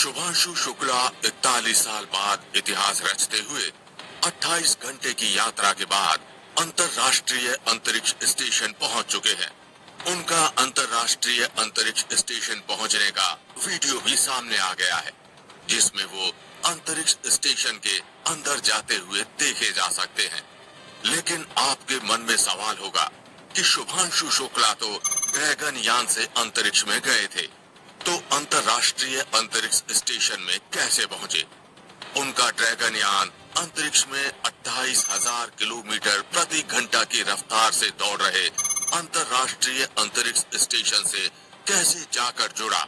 शुभांशु शुक्ला 41 साल बाद इतिहास रचते हुए 28 घंटे की यात्रा के बाद अंतर्राष्ट्रीय अंतरिक्ष स्टेशन पहुंच चुके हैं। उनका अंतर्राष्ट्रीय अंतरिक्ष स्टेशन पहुंचने का वीडियो भी सामने आ गया है, जिसमें वो अंतरिक्ष स्टेशन के अंदर जाते हुए देखे जा सकते हैं। लेकिन आपके मन में सवाल होगा कि शुभांशु शुक्ला तो ड्रैगन यान से अंतरिक्ष में गए थे, तो अंतर्राष्ट्रीय अंतरिक्ष स्टेशन में कैसे पहुंचे? उनका ड्रैगन यान अंतरिक्ष में 28,000 किलोमीटर प्रति घंटा की रफ्तार से दौड़ रहे अंतर्राष्ट्रीय अंतरिक्ष स्टेशन से कैसे जाकर जुड़ा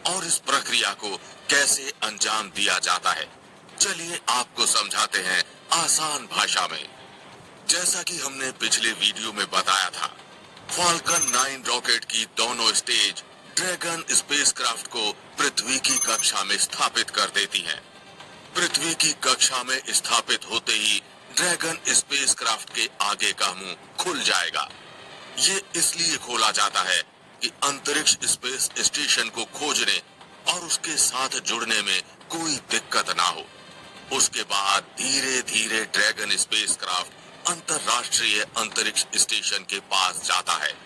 और इस प्रक्रिया को कैसे अंजाम दिया जाता है, चलिए आपको समझाते हैं आसान भाषा में। जैसा कि हमने पिछले वीडियो में बताया था, फाल्कन 9 रॉकेट की दोनों स्टेज ड्रैगन स्पेसक्राफ्ट को पृथ्वी की कक्षा में स्थापित कर देती हैं। पृथ्वी की कक्षा में स्थापित होते ही ड्रैगन स्पेसक्राफ्ट के आगे का मुंह खुल जाएगा। ये इसलिए खोला जाता है कि अंतरिक्ष स्पेस स्टेशन को खोजने और उसके साथ जुड़ने में कोई दिक्कत ना हो। उसके बाद धीरे धीरे ड्रैगन स्पेसक्राफ्ट अंतर्राष्ट्रीय अंतरिक्ष स्टेशन के पास जाता है।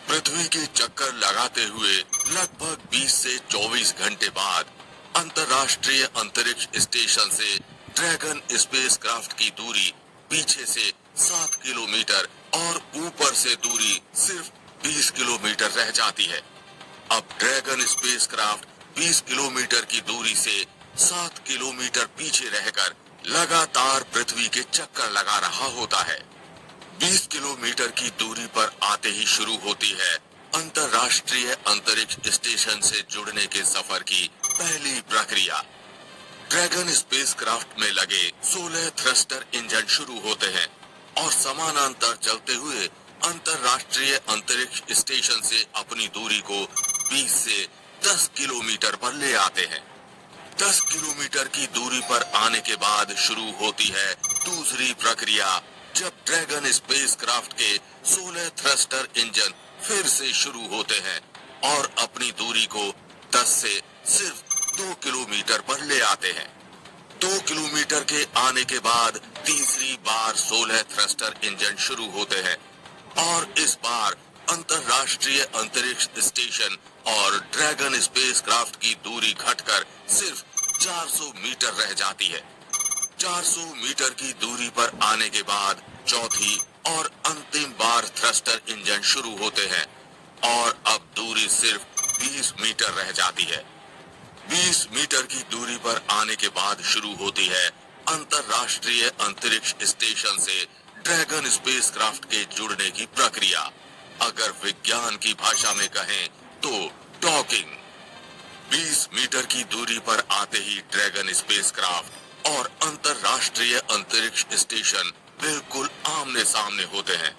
पृथ्वी के चक्कर लगाते हुए लगभग 20 से 24 घंटे बाद अंतर्राष्ट्रीय अंतरिक्ष स्टेशन से ड्रैगन स्पेसक्राफ्ट की दूरी पीछे से 7 किलोमीटर और ऊपर से दूरी सिर्फ 20 किलोमीटर रह जाती है। अब ड्रैगन स्पेसक्राफ्ट 20 किलोमीटर की दूरी से 7 किलोमीटर पीछे रहकर लगातार पृथ्वी के चक्कर लगा रहा होता है। 20 किलोमीटर की दूरी पर आते ही शुरू होती है अंतर्राष्ट्रीय अंतरिक्ष स्टेशन से जुड़ने के सफर की पहली प्रक्रिया। ड्रैगन स्पेसक्राफ्ट में लगे 16 थ्रस्टर इंजन शुरू होते हैं और समानांतर चलते हुए अंतर्राष्ट्रीय अंतरिक्ष स्टेशन से अपनी दूरी को 20 से 10 किलोमीटर पर ले आते हैं। 10 किलोमीटर की दूरी पर आने के बाद शुरू होती है दूसरी प्रक्रिया, जब ड्रैगन स्पेसक्राफ्ट के 16 थ्रस्टर इंजन फिर से शुरू होते हैं और अपनी दूरी को 10 से सिर्फ 2 किलोमीटर पर ले आते हैं। 2 किलोमीटर के आने के बाद तीसरी बार 16 थ्रस्टर इंजन शुरू होते हैं और इस बार अंतर्राष्ट्रीय अंतरिक्ष स्टेशन और ड्रैगन स्पेसक्राफ्ट की दूरी घटकर सिर्फ 400 मीटर रह जाती है। 400 मीटर की दूरी पर आने के बाद चौथी और अंतिम बार थ्रस्टर इंजन शुरू होते हैं और अब दूरी सिर्फ 20 मीटर रह जाती है। 20 मीटर की दूरी पर आने के बाद शुरू होती है अंतर्राष्ट्रीय अंतरिक्ष स्टेशन से ड्रैगन स्पेसक्राफ्ट के जुड़ने की प्रक्रिया। अगर विज्ञान की भाषा में कहें तो डॉकिंग। 20 मीटर की दूरी पर आते ही ड्रैगन स्पेसक्राफ्ट और अंतर्राष्ट्रीय अंतरिक्ष स्टेशन बिल्कुल आमने सामने होते हैं।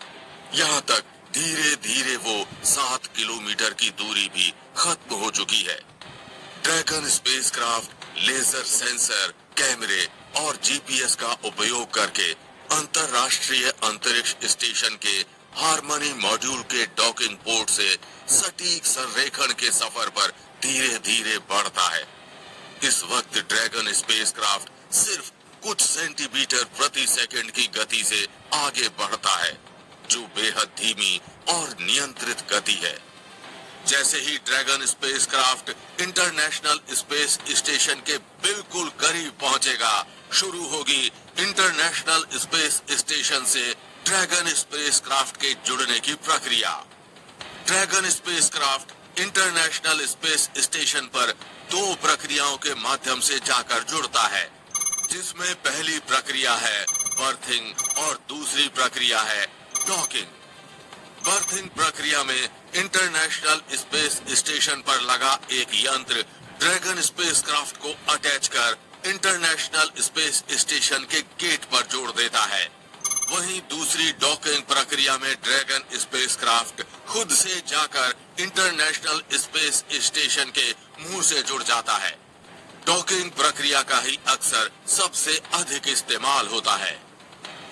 यहाँ तक धीरे धीरे वो 7 किलोमीटर की दूरी भी खत्म हो चुकी है। ड्रैगन स्पेसक्राफ्ट लेजर सेंसर, कैमरे और जीपीएस का उपयोग करके अंतर्राष्ट्रीय अंतरिक्ष स्टेशन के हार्मनी मॉड्यूल के डॉकिंग पोर्ट से सटीक संरेखण के सफर पर धीरे धीरे बढ़ता है। इस वक्त ड्रैगन स्पेसक्राफ्ट सिर्फ कुछ सेंटीमीटर प्रति सेकंड की गति से आगे बढ़ता है, जो बेहद धीमी और नियंत्रित गति है। जैसे ही dragon spacecraft international space station के बिल्कुल करीब पहुंचेगा, शुरू होगी इंटरनेशनल स्पेस स्टेशन से ड्रैगन स्पेसक्राफ्ट के जुड़ने की प्रक्रिया। Dragon spacecraft international space station पर 2 प्रक्रियाओं के माध्यम से जाकर जुड़ता है, जिसमें पहली प्रक्रिया है बर्थिंग और दूसरी प्रक्रिया है डॉकिंग। बर्थिंग प्रक्रिया में इंटरनेशनल स्पेस स्टेशन पर लगा एक यंत्र ड्रैगन स्पेसक्राफ्ट को अटैच कर इंटरनेशनल स्पेस स्टेशन के गेट पर जोड़ देता है। वहीं दूसरी डॉकिंग प्रक्रिया में ड्रैगन स्पेसक्राफ्ट खुद से जाकर इंटरनेशनल स्पेस स्टेशन के मुंह से जुड़ जाता है। डॉकिंग प्रक्रिया का ही अक्सर सबसे अधिक इस्तेमाल होता है।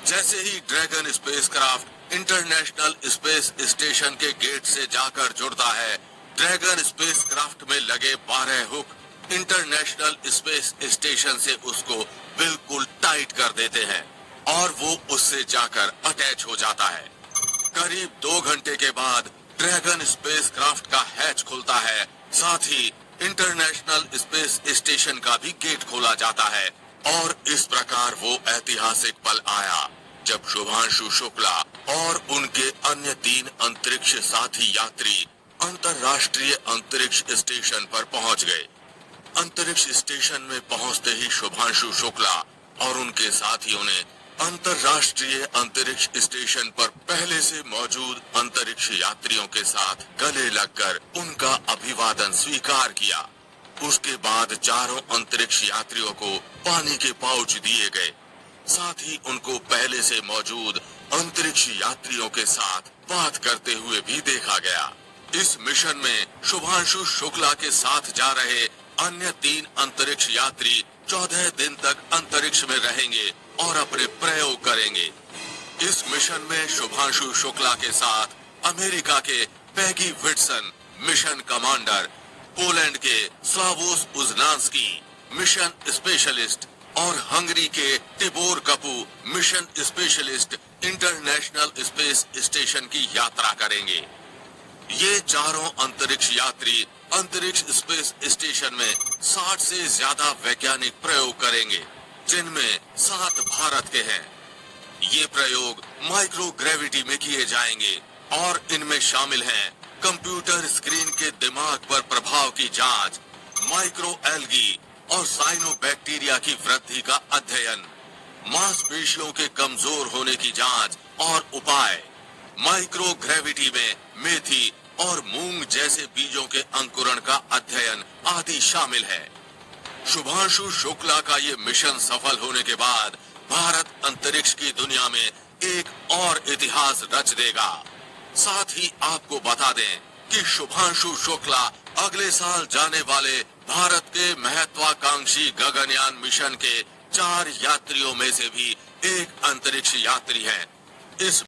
जैसे ही dragon spacecraft international space station के गेट से जाकर जुड़ता है, ड्रैगन स्पेसक्राफ्ट में लगे 12 हुक इंटरनेशनल स्पेस स्टेशन से उसको बिल्कुल टाइट कर देते हैं और वो उससे जाकर अटैच हो जाता है। करीब 2 घंटे के बाद ड्रैगन स्पेसक्राफ्ट का हैच खुलता है, साथ ही इंटरनेशनल स्पेस स्टेशन का भी गेट खोला जाता है और इस प्रकार वो ऐतिहासिक पल आया जब शुभांशु शुक्ला और उनके अन्य 3 अंतरिक्ष साथी यात्री अंतर्राष्ट्रीय अंतरिक्ष स्टेशन पर पहुंच गए। अंतरिक्ष स्टेशन में पहुंचते ही शुभांशु शुक्ला और उनके साथियों ने अंतर्राष्ट्रीय अंतरिक्ष स्टेशन पर पहले से मौजूद अंतरिक्ष यात्रियों के साथ गले लगकर उनका अभिवादन स्वीकार किया। उसके बाद चारों अंतरिक्ष यात्रियों को पानी के पाउच दिए गए, साथ ही उनको पहले से मौजूद अंतरिक्ष यात्रियों के साथ बात करते हुए भी देखा गया। इस मिशन में शुभांशु शुक्ला के साथ जा रहे अन्य 3 अंतरिक्ष यात्री 14 दिन तक अंतरिक्ष में रहेंगे और अपने प्रयोग करेंगे। इस मिशन में शुभांशु शुक्ला के साथ अमेरिका के Peggy Whitson mission commander, Poland के स्लावोस उजनांस्की मिशन स्पेशलिस्ट और हंगरी के Tibor Kapu mission specialist international space station की यात्रा करेंगे। ये चारों अंतरिक्ष यात्री अंतरिक्ष स्पेस स्टेशन में 60 से ज्यादा वैज्ञानिक प्रयोग करेंगे, जिनमें 7 भारत के हैं। ये प्रयोग माइक्रो ग्रेविटी में किए जाएंगे और इनमें शामिल हैं कंप्यूटर स्क्रीन के दिमाग पर प्रभाव की जांच, माइक्रो एल्गी और साइनोबैक्टीरिया की वृद्धि का अध्ययन, मांसपेशियों के कमजोर होने की जांच और उपाय, माइक्रो ग्रेविटी में मेथी और मूंग जैसे बीजों के अंकुरण का अध्ययन आदि शामिल है। शुभांशु शुक्ला का ये मिशन सफल होने के बाद भारत अंतरिक्ष की दुनिया में एक और इतिहास रच देगा। साथ ही आपको बता दें कि शुभांशु शुक्ला अगले साल जाने वाले भारत के महत्वाकांक्षी गगनयान मिशन के 4 यात्रियों में से भी एक अंतरिक्ष यात्री हैं। इस